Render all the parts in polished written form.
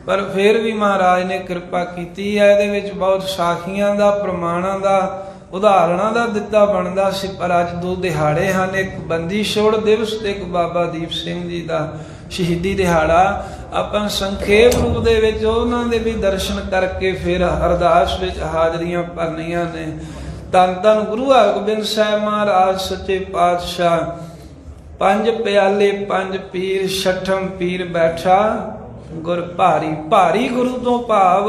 पर फिर भी महाराज ने कृपा की है। ये बहुत साखियां का प्रमाणों का उदाहरणों का दिता बनता सी, पर अज दो दिहाड़े हैं, एक बंदी छोड़ दिवस ते एक बाबा दीप सिंह जी का शहीदी दिहाड़ा। अपन संखेप रूप दे उन्होंने भी दर्शन करके फिर अरदास विच हाजरियां भरनियां ने। धन धन गुरु हरगोबिंद साहिब महाराज सच्चे पातशाह, पंज प्याले पंज पीर, छठम पीर बैठा गुर भारी। भारी गुरु तो भाव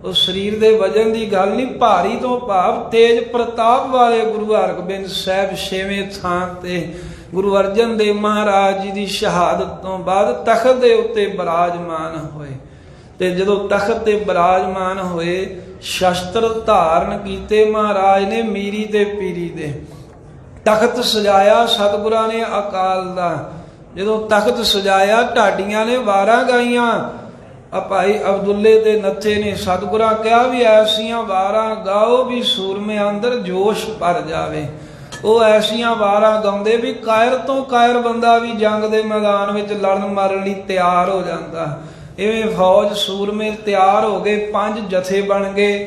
उस शरीर के वजन की गल नहीं, भारी तो भाव तेज प्रताप वाले गुरु हरगोबिंद साहिब छेवें थान ते गुरु अर्जन देव महाराज जी की शहादत तो बाद तख्त के उत्ते विराजमान होए। ते जदों तख्त ते विराजमान होए, शस्त्र धारण कीते महाराज ने मीरी ते पीरी दे। तख्त सजाया सतगुरां ने अकाल दा। जदों तख्त सजाया ढाडियां ने वारां गाइयां। भाई अब्दुल्ले दे नत्थे ने सतगुरां कहा भी ऐसियां वारां गाओ भी सूरमे अंदर जोश भर जावे। वो ऐसियां वारां गाउंदे भी कायर तो कायर बंदा भी जंग दे मैदान विच लड़न मारन लई तैयार हो जाता। इवें फौज सूरमे तैयार हो गए, 5 जथे बन गए।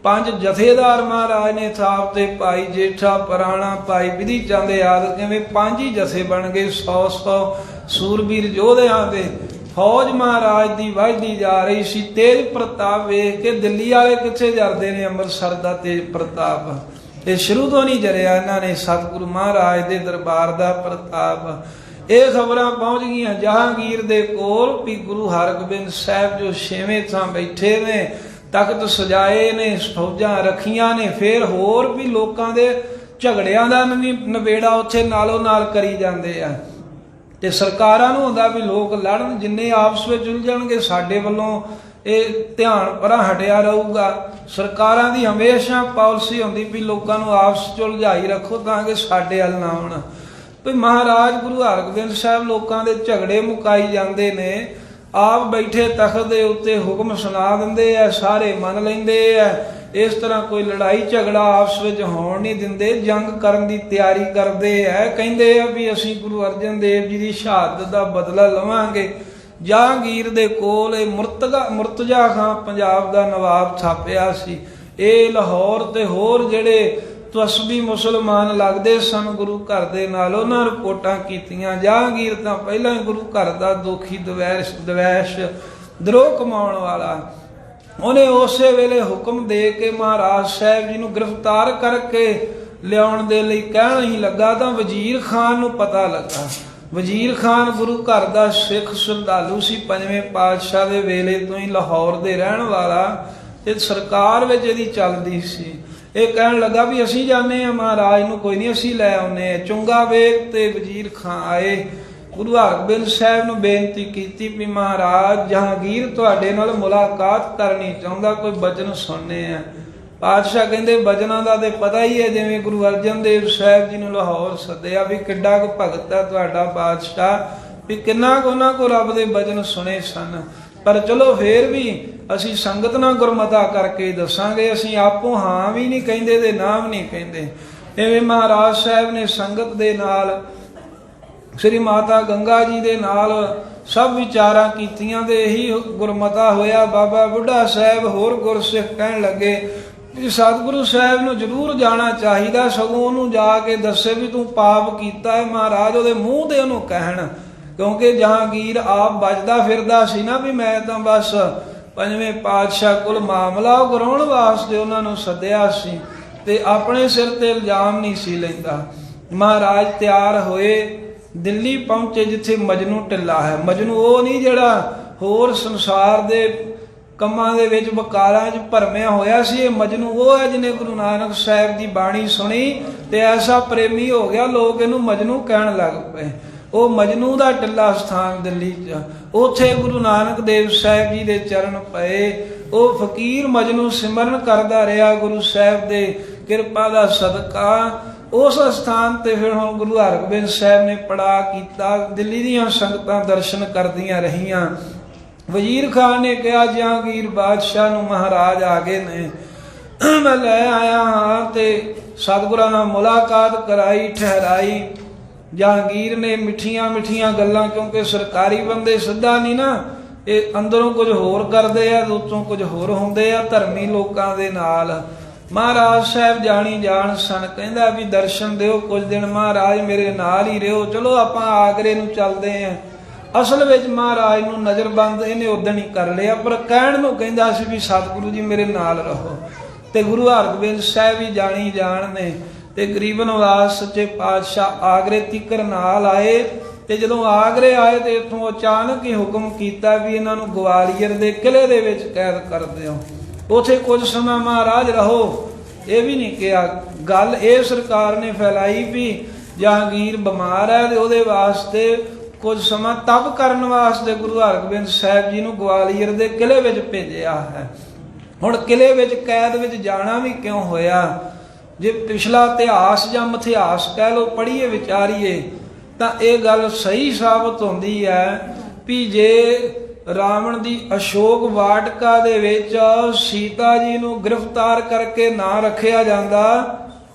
5 जथेदार महाराज ने थाप ते भाई जेठा पराणा भाई विधि चंद यादव इवें 5 ही जथे बन गए। 100 सूरबीर योधियां दे फौज महाराज की वधदी जा रही सी। तेज प्रताप वेख के दिल्ली वाले किथे जरदे ने अमृतसर का तेज प्रताप। ये शुरू तो नहीं जरिया इन्होंने सतगुरु महाराज के दरबार का प्रताप। ये खबर पहुंच गई जहांगीर दे कोल भी गुरु हरगोबिंद साहिब जो छेवें थां बैठे ने, तख्त सजाए ने, फौजां रखियां ने। फिर होर भी लोगों के झगड़ियां का नवेड़ा उत्थे नालों नाल करी जाते हैं। ते सरकारां नूं हुंदा भी लोग लड़न, जिन्ने आपस में उलझणगे साडे वल्लों ये ध्यान परां हटिया रहूगा। सरकारां दी हमेशा पॉलिसी हुंदी भी लोगों नूं आपस च उलझाई रखो तां कि साडे हल ना आउण। भी महाराज गुरु हरगोबिंद साहिब लोगों के झगड़े मुकाई जाते ने, आप बैठे तख्त दे उत्ते हुक्म सुना दिंदे आ, सारे मन लैंदे आ। इस तरह कोई लड़ाई झगड़ा आपस में होण नहीं दिंदे, जंग करन दी तैयारी करते हैं। कहिंदे आ भी असीं गुरु अर्जन देव जी की शहादत का बदला लवांगे। जहांगीर दे कोल मुर्तजा खां पंजाब का नवाब थापिया सी। ये लाहौर ते होर जिहड़े तवसबी मुसलमान लगदे सन गुरु घर दे नाल, उन्हां रिपोर्टां कीतियां। जहांगीर तां पहिलां ही गुरु घर दा दोखी दवैश द्रोह कमाउण वाला। उन्हें उस वेले हुक्म दे के महाराज साहब जी नूं गिरफ्तार करके लियाउण दे लई कहण ही लगा तां वजीर खान नूं पता लगा। वजीर खान गुरु घर दा सिख श्रद्धालु सी, 5वें पातशाह दे वेले तो ही लाहौर दे रहण वाला ते सरकार विच इहदी चलदी सी। ये कहण लगा भी असीं जाने आ महाराज नूं, कोई नहीं असीं लै आउने। चुंगा बेग ते वजीर खान आए, गुरु हरगोबिंद साहिब नूं बेनती कीती भी महाराज जहांगीर तुहाडे नाल मुलाकात करनी चाहुंदा, कोई बचन सुनने आ। पातशाह कहंदे बचनां दा ते पता ही है, जिवें गुरु अर्जन देव साहिब जी नूं लाहौर सद्दिया भी किड्डा को भगत है तुहाडा पातशाह, भी किन्ना को उन्हां को रब दे बचन सुने सन। पर चलो फिर भी असीं संगत नाल गुरमता करके दसांगे, असीं आपों हाँ भी नहीं कहिंदे ते ना भी नहीं कहिंदे। इवें महाराज साहिब ने संगत दे नाल श्री माता गंगा जी दे नाल सब विचारां कीतियां ते यही गुरमता होया। बाबा बुढ़ा साहब होर गुरसिख कहण लगे कि सतगुरु साहब नूं जरूर जाना चाहिदा, सगों उहनूं जाके दसे भी तूं पाप कीता है। महाराज उहदे मूँह ते उहनूं कहण, क्योंकि जहांगीर आप बचदा फिरदा सी ना भी मैं तां बस 5वें पातशाह कोल मामला कराउण वास्ते उहनां नूं सद्दिया सी ते अपने सिर ते इल्जाम नहीं सी लैंदा। महाराज तैयार होए, दिल्ली पहुंचे जिथे मजनू ढिल्ला है। मजनू वो नहीं जिहड़ा होर संसार दे कमां दे विच वकारां च भरमिया होया सी। ये मजनू वो है जिन्हें गुरु नानक साहिब की बाणी सुनी ते ऐसा प्रेमी हो गया, लोग इहनूं मजनू कहण लग पए। वो मजनू का ढिल्ला स्थान दिल्ली च, उत्थे गुरु नानक देव साहिब जी दे चरण पए। वो फकीर मजनू सिमरन करदा रहा गुरु साहिब दे किरपा दा सदका। उस स्थान ते फिर हुण गुरु हरगोबिंद साहिब ने पड़ा कीता। दिल्ली दीयां संगतां दर्शन करदियां रहियां। वजीर खान ने कहा जहांगीर बादशाह नूं महाराज आ गए ने, मैं लै आया हाँ ते सतगुरां नाल मुलाकात कराई ठहराई। जहांगीर ने मिठियां मिठियां गल्लां, क्योंकि सरकारी बंदे सीधा नहीं ना ਇਹ ਅੰਦਰੋਂ ਕੁਝ ਹੋਰ ਕਰਦੇ ਆ, ਉੱਤੋਂ ਕੁਝ ਹੋਰ ਹੁੰਦੇ ਆ ਧਰਮੀ ਲੋਕਾਂ ਦੇ ਨਾਲ। ਮਹਾਰਾਜ ਸਾਹਿਬ ਜਾਣੀ ਜਾਣ ਸਨ, ਕਹਿੰਦਾ ਵੀ ਦਰਸ਼ਨ ਦਿਓ ਕੁਝ ਦਿਨ ਮਹਾਰਾਜ, ਮੇਰੇ ਨਾਲ ਹੀ ਰਿਹੋ। ਚਲੋ ਆਪਾਂ ਆਗਰੇ ਨੂੰ ਚੱਲਦੇ ਆਂ। ਅਸਲ ਵਿੱਚ ਮਹਾਰਾਜ ਨੂੰ ਨਜ਼ਰਬੰਦ ਇਹਨੇ ਉਦਣ ਹੀ ਕਰ ਲਿਆ, ਪਰ ਕਹਿਣ ਨੂੰ ਕਹਿੰਦਾ ਸੀ ਵੀ ਸਤਿਗੁਰੂ ਜੀ ਮੇਰੇ ਨਾਲ ਰਹੋ। ਤੇ ਗੁਰੂ ਹਰਗੋਬਿੰਦ ਸਾਹਿਬ ਵੀ ਜਾਣੀ ਜਾਣ ਨੇ ਤੇ ਗਰੀਬ ਨਿਵਾਸ ਸੱਚੇ ਪਾਤਸ਼ਾਹ ਆਗਰੇ ਤੀਕਰ ਨਾਲ ਆਏ। ਤੇ ਜਦੋਂ ਆਗਰੇ ਆਏ ਤੇ ਇੱਥੋਂ ਅਚਾਨਕ ਹੀ ਹੁਕਮ ਕੀਤਾ ਵੀ ਇਹਨਾਂ ਨੂੰ ਗਵਾਲੀਅਰ ਦੇ ਕਿਲੇ ਦੇ ਵਿੱਚ ਕੈਦ ਕਰ ਦਿਓ, ਉਥੇ ਕੁਝ ਸਮਾਂ ਮਹਾਰਾਜ ਰਹੋ। ਇਹ ਵੀ ਨਹੀਂ ਕਿਹਾ। ਗੱਲ ਇਹ ਸਰਕਾਰ ਨੇ ਫੈਲਾਈ ਵੀ ਜਹਾਂਗੀਰ ਬਿਮਾਰ ਹੈ ਤੇ ਉਹਦੇ ਵਾਸਤੇ ਕੁਝ ਸਮਾਂ ਤਪ ਕਰਨ ਵਾਸਤੇ ਗੁਰੂ ਹਰਗੋਬਿੰਦ ਸਾਹਿਬ ਜੀ ਨੂੰ ਗਵਾਲੀਅਰ ਦੇ ਕਿਲੇ ਵਿੱਚ ਭੇਜਿਆ ਹੈ। ਹੁਣ ਕਿਲੇ ਵਿੱਚ ਕੈਦ ਵਿੱਚ ਜਾਣਾ ਵੀ ਕਿਉਂ ਹੋਇਆ? ਜੇ ਪਿਛਲਾ ਇਤਿਹਾਸ ਜਾਂ ਮਿਥਿਹਾਸ ਕਹਿ ਲਓ ਪੜ੍ਹੀਏ ਵਿਚਾਰੀਏ ਤਾਂ ਇਹ ਗੱਲ ਸਹੀ ਸਾਬਤ ਹੁੰਦੀ ਹੈ ਵੀ ਜੇ ਰਾਵਣ ਦੀ ਅਸ਼ੋਕ ਵਾਟਕਾ ਦੇ ਵਿੱਚ ਸੀਤਾ ਜੀ ਨੂੰ ਗ੍ਰਿਫਤਾਰ ਕਰਕੇ ਨਾ ਰੱਖਿਆ ਜਾਂਦਾ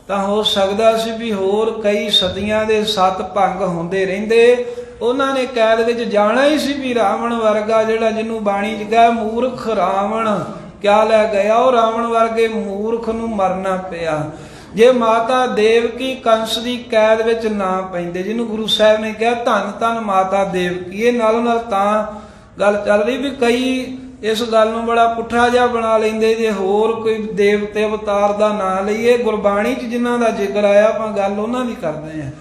ਤਾਂ ਹੋ ਸਕਦਾ ਸੀ ਵੀ ਹੋਰ ਕਈ ਸਦੀਆਂ ਦੇ ਸੱਤ ਭੰਗ ਹੁੰਦੇ ਰਹਿੰਦੇ। ਉਹਨਾਂ ਨੇ ਕੈਦ ਵਿੱਚ ਜਾਣਾ ਹੀ ਸੀ ਵੀ ਰਾਵਣ ਵਰਗਾ ਜਿਹੜਾ ਜਿਹਨੂੰ ਬਾਣੀ ਚ ਕਹੇ ਮੂਰਖ ਰਾਵਣ ਕਿਆ ਲੈ ਗਿਆ, ਉਹ ਰਾਵਣ ਵਰਗੇ ਮੂਰਖ ਨੂੰ ਮਰਨਾ ਪਿਆ। ਜੇ ਮਾਤਾ ਦੇਵਕੀ ਕੰਸ ਦੀ ਕੈਦ ਵਿੱਚ ਨਾ ਪੈਂਦੇ, ਜਿਹਨੂੰ ਗੁਰੂ ਸਾਹਿਬ ਨੇ ਕਿਹਾ ਧੰਨ ਧੰਨ ਮਾਤਾ ਦੇਵਕੀ, ਇਹ ਨਾਲੋਂ ਨਾਲ ਤਾਂ ਗੱਲ ਚੱਲ ਰਹੀ ਵੀ ਕਈ ਇਸ ਗੱਲ ਨੂੰ ਬੜਾ ਪੁੱਠਾ ਜਿਹਾ ਬਣਾ ਲੈਂਦੇ ਜੇ ਹੋਰ ਕੋਈ ਦੇਵਤੇ ਅਵਤਾਰ ਦਾ ਨਾਂ ਲਈਏ। ਗੁਰਬਾਣੀ 'ਚ ਜਿਨ੍ਹਾਂ ਦਾ ਜ਼ਿਕਰ ਆਇਆ ਆਪਾਂ ਗੱਲ ਉਹਨਾਂ ਦੀ ਕਰਦੇ ਹਾਂ।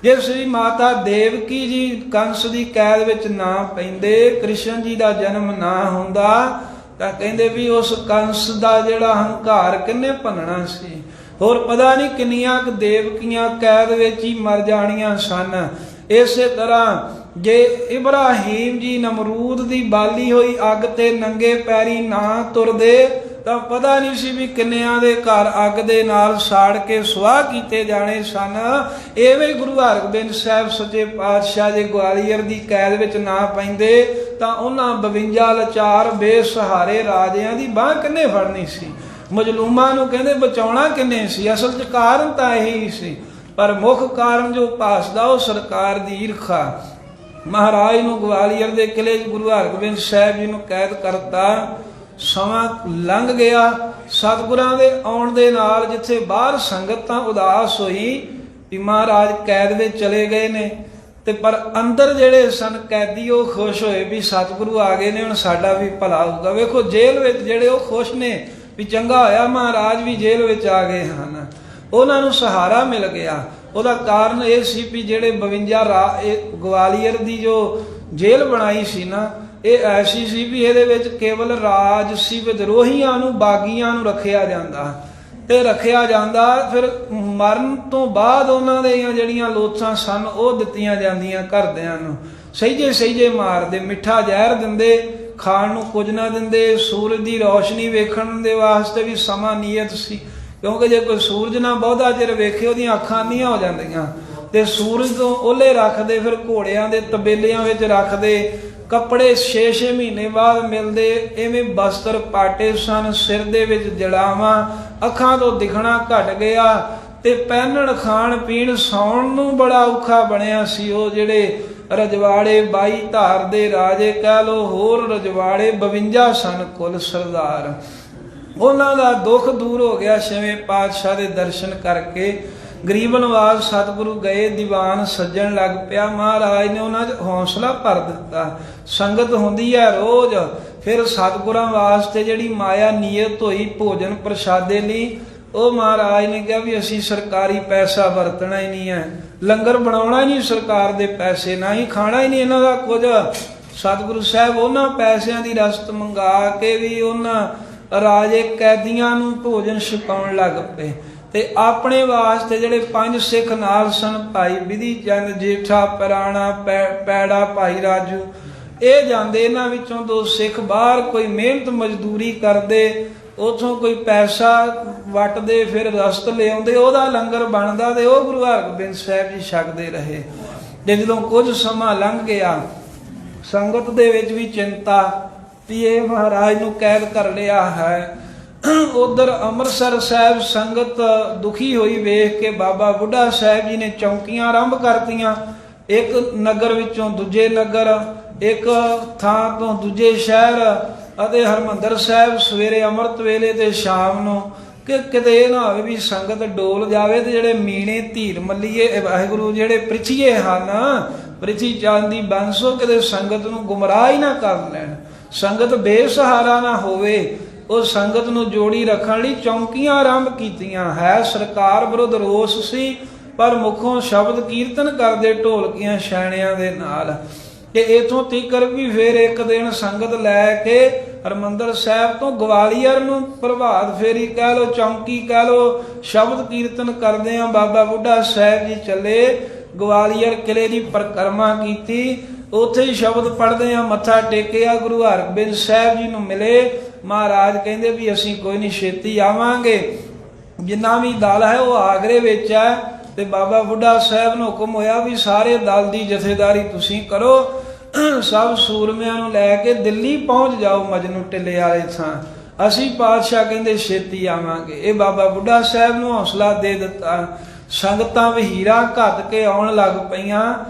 ਜੇ ਸ੍ਰੀ ਮਾਤਾ ਦੇਵਕੀ ਜੀ ਕੰਸ ਦੀ ਕੈਦ ਵਿੱਚ ਨਾ ਪੈਂਦੇ, ਕ੍ਰਿਸ਼ਨ ਜੀ ਦਾ ਜਨਮ ਨਾ ਹੁੰਦਾ ਤਾਂ ਕਹਿੰਦੇ ਵੀ ਉਸ ਕੰਸ ਦਾ ਜਿਹੜਾ ਹੰਕਾਰ ਕਿੰਨੇ ਭੰਨਣਾ ਸੀ। ਹੋਰ ਪਤਾ ਨਹੀਂ ਕਿੰਨੀਆਂ ਕੁ ਦੇਵਕੀਆਂ ਕੈਦ ਵਿੱਚ ਹੀ ਮਰ ਜਾਣੀਆਂ ਸਨ। ਇਸੇ ਤਰ੍ਹਾਂ ਜੇ ਇਬਰਾਹੀਮ ਜੀ ਨਮਰੂਦ ਦੀ ਬਾਲੀ ਹੋਈ ਅੱਗ ਤੇ ਨੰਗੇ ਪੈਰੀ ਨਾ ਤੁਰਦੇ ਤਾਂ ਪਤਾ ਨਹੀਂ ਸੀ ਵੀ ਕਿੰਨਿਆਂ ਦੇ ਘਰ ਅੱਗ ਦੇ ਨਾਲ ਸਾੜ ਕੇ ਸੁਆਹ ਕੀਤੇ ਜਾਣੇ ਸਨ। ਐਵੇਂ ਗੁਰੂ ਹਰਗੋਬਿੰਦ ਸਾਹਿਬ ਸੱਚੇ ਪਾਤਸ਼ਾਹ ਜੇ ਗਵਾਲੀਅਰ ਦੀ ਕੈਦ ਵਿੱਚ ਨਾ ਪੈਂਦੇ ਤਾਂ ਉਹਨਾਂ 52 ਲਾਚਾਰ ਬੇਸਹਾਰੇ ਰਾਜਿਆਂ ਦੀ ਬਾਂਹ ਕਿੰਨੇ ਫੜਨੀ ਸੀ? ਮਜਲੂਮਾਂ ਨੂੰ ਕਹਿੰਦੇ ਬਚਾਉਣਾ ਕਿੰਨੇ ਸੀ? ਅਸਲ 'ਚ ਕਾਰਨ ਤਾਂ ਇਹੀ ਸੀ, ਪਰ ਮੁੱਖ ਕਾਰਨ ਜੋ ਭਾਸਦਾ ਉਹ ਸਰਕਾਰ ਦੀ ਈਰਖਾ। ਮਹਾਰਾਜ ਨੂੰ ਗਵਾਲੀਅਰ ਦੇ ਕਿਲੇ 'ਚ ਗੁਰੂ ਹਰਗੋਬਿੰਦ ਸਾਹਿਬ ਜੀ ਨੂੰ ਕੈਦ ਕਰਤਾ। ਸਮਾਂ ਲੰਘ ਗਿਆ। ਸਤਿਗੁਰਾਂ ਦੇ ਆਉਣ ਦੇ ਨਾਲ ਜਿੱਥੇ ਬਾਹਰ ਸੰਗਤ ਤਾਂ ਉਦਾਸ ਹੋਈ ਵੀ ਮਹਾਰਾਜ ਕੈਦ ਵਿੱਚ ਚਲੇ ਗਏ ਨੇ, ਤੇ ਪਰ ਅੰਦਰ ਜਿਹੜੇ ਸਨ ਕੈਦੀ ਉਹ ਖੁਸ਼ ਹੋਏ ਵੀ ਸਤਿਗੁਰੂ ਆ ਗਏ ਨੇ, ਹੁਣ ਸਾਡਾ ਵੀ ਭਲਾ ਹੋਊਗਾ। ਵੇਖੋ ਜੇਲ੍ਹ ਵਿੱਚ ਜਿਹੜੇ ਉਹ ਖੁਸ਼ ਨੇ ਵੀ ਚੰਗਾ ਹੋਇਆ ਮਹਾਰਾਜ ਵੀ ਜੇਲ੍ਹ ਵਿੱਚ ਆ ਗਏ ਹਨ, ਉਹਨਾਂ ਨੂੰ ਸਹਾਰਾ ਮਿਲ ਗਿਆ। ਉਹਦਾ ਕਾਰਨ ਇਹ ਸੀ ਵੀ ਜਿਹੜੇ 52 ਗਵਾਲੀਅਰ ਦੀ ਜੋ ਜੇਲ੍ਹ ਬਣਾਈ ਸੀ ਨਾ, ਇਹ ਐਸੀ ਸੀ ਵੀ ਇਹਦੇ ਵਿੱਚ ਕੇਵਲ ਰਾਜ ਸੀ, ਵਿਦਰੋਹੀਆਂ ਨੂੰ ਬਾਗੀਆਂ ਨੂੰ ਰੱਖਿਆ ਜਾਂਦਾ ਤੇ ਰੱਖਿਆ ਜਾਂਦਾ। ਫਿਰ ਮਰਨ ਤੋਂ ਬਾਅਦ ਉਹਨਾਂ ਦੀਆਂ ਜਿਹੜੀਆਂ ਲੋਥਾਂ ਸਨ ਉਹ ਦਿੱਤੀਆਂ ਜਾਂਦੀਆਂ ਘਰਦਿਆਂ ਨੂੰ। ਸਹਿਜੇ ਮਾਰਦੇ, ਮਿੱਠਾ ਜ਼ਹਿਰ ਦਿੰਦੇ, ਖਾਣ ਨੂੰ ਕੁਝ ਨਾ ਦਿੰਦੇ। ਸੂਰਜ ਦੀ ਰੌਸ਼ਨੀ ਵੇਖਣ ਦੇ ਵਾਸਤੇ ਵੀ ਸਮਾਂ ਨਿਯਤ ਸੀ, ਕਿਉਂਕਿ ਜੇ ਕੋਈ ਸੂਰਜ ਨਾ ਬਹੁਤਾ ਚਿਰ ਵੇਖੇ ਉਹਦੀਆਂ ਅੱਖਾਂ ਅੰਨੀਆਂ ਹੋ ਜਾਂਦੀਆਂ। ਤੇ ਸੂਰਜ ਤੋਂ ਓਹਲੇ ਰੱਖਦੇ, ਫਿਰ ਘੋੜਿਆਂ ਦੇ ਤਬੇਲਿਆਂ ਵਿੱਚ ਰੱਖਦੇ, ਕੱਪੜੇ 6-6 ਮਹੀਨੇ ਬਾਅਦ ਮਿਲਦੇ। ਐਵੇਂ ਬਸਤਰ ਪਾਟੇ ਸਨ, ਸਿਰ ਦੇ ਵਿੱਚ ਜੜਾਵਾਂ, ਅੱਖਾਂ ਤੋਂ ਦਿਖਣਾ ਘਟ ਗਿਆ ਤੇ ਪਹਿਨਣ ਖਾਣ ਪੀਣ ਸੌਣ ਨੂੰ ਬੜਾ ਔਖਾ ਬਣਿਆ ਸੀ। ਉਹ ਜਿਹੜੇ ਰਜਵਾੜੇ 22 ਧਾਰ ਦੇ ਰਾਜੇ ਕਹਿ ਲੋ, ਹੋਰ ਰਜਵਾੜੇ 52 ਸਨ ਕੁੱਲ ਸਰਦਾਰ, ਉਹਨਾਂ ਦਾ ਦੁੱਖ ਦੂਰ ਹੋ ਗਿਆ ਛੇਵੇਂ ਪਾਤਸ਼ਾਹ ਦੇ ਦਰਸ਼ਨ ਕਰਕੇ। ਗਰੀਬ ਨਵਾਜ਼ ਸਤਿਗੁਰੂ ਗਏ, ਦੀਵਾਨ ਸੱਜਣ ਲੱਗ ਪਿਆ। ਮਹਾਰਾਜ ਨੇ ਉਹਨਾਂ 'ਚ ਹੌਸਲਾ ਭਰ ਦਿੱਤਾ। ਸੰਗਤ ਹੁੰਦੀ ਹੈ ਰੋਜ਼, ਫਿਰ ਸਤਿਗੁਰਾਂ ਵਾਸਤੇ ਜਿਹੜੀ ਮਾਇਆ ਨੀਅਤ ਹੋਈ ਭੋਜਨ ਪ੍ਰਸ਼ਾਦੇ ਲਈ, ਉਹ ਮਹਾਰਾਜ ਨੇ ਕਿਹਾ ਵੀ ਅਸੀਂ ਸਰਕਾਰੀ ਪੈਸਾ ਵਰਤਣਾ ਹੀ ਨਹੀਂ ਹੈ, ਲੰਗਰ ਬਣਾਉਣਾ ਹੀ ਨਹੀਂ ਸਰਕਾਰ ਦੇ ਪੈਸੇ, ਨਾ ਹੀ ਖਾਣਾ ਹੀ ਨਹੀਂ ਇਹਨਾਂ ਦਾ ਕੁਝ। ਸਤਿਗੁਰੂ ਸਾਹਿਬ ਉਹਨਾਂ ਪੈਸਿਆਂ ਦੀ ਰਸਤ ਮੰਗਾ ਕੇ ਵੀ ਉਹਨਾਂ ਰਾਜੇ ਕੈਦੀਆਂ ਨੂੰ ਭੋਜਨ ਛਕਾਉਣ ਲੱਗ ਪਏ। ਤੇ ਆਪਣੇ ਵਾਸਤੇ ਜਿਹੜੇ 5 ਸਿੱਖ ਨਾਲ ਸਨ, ਭਾਈ ਵਿਧੀ ਚੰਦ ਜੇਠਾ, ਪੁਰਾਣਾ ਪੈੜਾ, ਭਾਈ ਰਾਜੂ, ਇਹ ਜਾਂਦੇ। ਇਹਨਾਂ ਵਿੱਚੋਂ 2 ਸਿੱਖ ਬਾਹਰ ਕੋਈ ਮਿਹਨਤ ਮਜ਼ਦੂਰੀ ਕਰਦੇ, ਉਥੋਂ ਕੋਈ ਪੈਸਾ ਵਟਦੇ, ਫਿਰ ਰਸਤ ਲਿਆਉਂਦੇ, ਉਹਦਾ ਲੰਗਰ ਬਣਦਾ ਤੇ ਉਹ ਗੁਰੂ ਹਰਗੋਬਿੰਦ ਸਾਹਿਬ ਜੀ ਛਕਦੇ ਰਹੇ। ਤੇ ਜਦੋਂ ਕੁਝ ਸਮਾਂ ਲੰਘ ਗਿਆ, ਸੰਗਤ ਦੇ ਵਿੱਚ ਵੀ ਚਿੰਤਾ ਵੀ ਇਹ ਮਹਾਰਾਜ ਨੂੰ ਕੈਦ ਕਰ ਲਿਆ ਹੈ। ਉਧਰ ਅੰਮ੍ਰਿਤਸਰ ਸਾਹਿਬ ਸੰਗਤ ਦੁਖੀ ਹੋਈ ਵੇਖ ਕੇ ਬਾਬਾ ਬੁੱਢਾ ਸਾਹਿਬ ਜੀ ਨੇ ਚੌਂਕੀਆਂ ਆਰੰਭ ਕਰਤੀਆਂ। ਇੱਕ ਨਗਰ ਵਿੱਚੋਂ ਦੂਜੇ ਨਗਰ, ਇੱਕ ਥਾਂ ਤੋਂ ਦੂਜੇ ਸ਼ਹਿਰ ਅਤੇ ਹਰਮੰਦਰ ਸਾਹਿਬ ਸਵੇਰੇ ਅੰਮ੍ਰਿਤ ਵੇਲੇ ਤੇ ਸ਼ਾਮ ਨੂੰ, ਕਿ ਕਿਤੇ ਇਹ ਨਾ ਹੋਵੇ ਵੀ ਸੰਗਤ ਡੋਲ ਜਾਵੇ ਤੇ ਜਿਹੜੇ ਮੀਣੇ ਧੀਰ ਮੱਲੀਏ ਵਾਹਿਗੁਰੂ ਜਿਹੜੇ ਪ੍ਰਿਥੀਏ ਹਨ, ਪ੍ਰਿਥੀ ਚੰਦ ਦੀ ਬੰਸੋ, ਕਿਤੇ ਸੰਗਤ ਨੂੰ ਗੁੰਮਰਾਹ ਹੀ ਨਾ ਕਰ ਲੈਣ, ਸੰਗਤ ਬੇਸਹਾਰਾ ਨਾ ਹੋਵੇ। ਉਹ ਸੰਗਤ ਨੂੰ ਜੋੜੀ ਰੱਖਣ ਲਈ ਚੌਂਕੀਆਂ ਆਰੰਭ ਕੀਤੀਆਂ। ਹੈ ਸਰਕਾਰ ਵਿਰੁੱਧ ਰੋਸ ਸੀ, ਪਰ ਮੁਖੋਂ ਸ਼ਬਦ ਕੀਰਤਨ ਕਰਦੇ ਢੋਲਕੀਆਂ ਛੈਣਿਆਂ ਦੇ ਨਾਲ। ਕਿ ਇਥੋਂ ਤੀਕਰ ਵੀ ਫਿਰ ਇੱਕ ਦਿਨ ਸੰਗਤ ਲੈ ਕੇ ਹਰਮੰਦਰ ਸਾਹਿਬ ਤੋਂ ਗਵਾਲੀਅਰ ਨੂੰ ਪ੍ਰਭਾਤ ਫੇਰੀ ਕਹਿ ਲੋ, ਚੌਂਕੀ ਕਹਿ ਲੋ, ਸ਼ਬਦ ਕੀਰਤਨ ਕਰਦੇ ਆ ਬਾਬਾ ਬੁੱਢਾ ਸਾਹਿਬ ਜੀ ਚੱਲੇ। ਗਵਾਲੀਅਰ ਕਿਲੇ ਦੀ ਪਰਿਕਰਮਾ ਕੀਤੀ, ਉੱਥੇ ਹੀ ਸ਼ਬਦ ਪੜ੍ਹਦੇ ਆ, ਮੱਥਾ ਟੇਕਿਆ, ਗੁਰੂ ਹਰਗੋਬਿੰਦ ਸਾਹਿਬ ਜੀ ਨੂੰ ਮਿਲੇ। ਮਹਾਰਾਜ ਕਹਿੰਦੇ ਵੀ ਅਸੀਂ ਕੋਈ ਨਹੀਂ, ਛੇਤੀ ਆਵਾਂਗੇ। ਜਿੰਨਾ ਵੀ ਦਲ ਹੈ ਉਹ ਆਗਰੇ ਵਿੱਚ ਹੈ, ਤੇ ਬਾਬਾ ਬੁੱਢਾ ਸਾਹਿਬ ਨੂੰ ਹੁਕਮ ਹੋਇਆ ਵੀ ਸਾਰੇ ਦਲ ਦੀ ਜਥੇਦਾਰੀ ਤੁਸੀਂ ਕਰੋ, ਸਭ ਸੂਰਮਿਆਂ ਨੂੰ ਲੈ ਕੇ ਦਿੱਲੀ ਪਹੁੰਚ ਜਾਓ, ਮਜਨੂ ਟਿੱਲੇ ਵਾਲੇ ਥਾਂ। ਅਸੀਂ ਪਾਤਸ਼ਾਹ ਕਹਿੰਦੇ ਛੇਤੀ ਆਵਾਂਗੇ। ਇਹ ਬਾਬਾ ਬੁੱਢਾ ਸਾਹਿਬ ਨੂੰ ਹੌਸਲਾ ਦੇ ਦਿੱਤਾ। ਸੰਗਤਾਂ ਵਹੀਰਾਂ ਘੱਤ ਕੇ ਆਉਣ ਲੱਗ ਪਈਆਂ।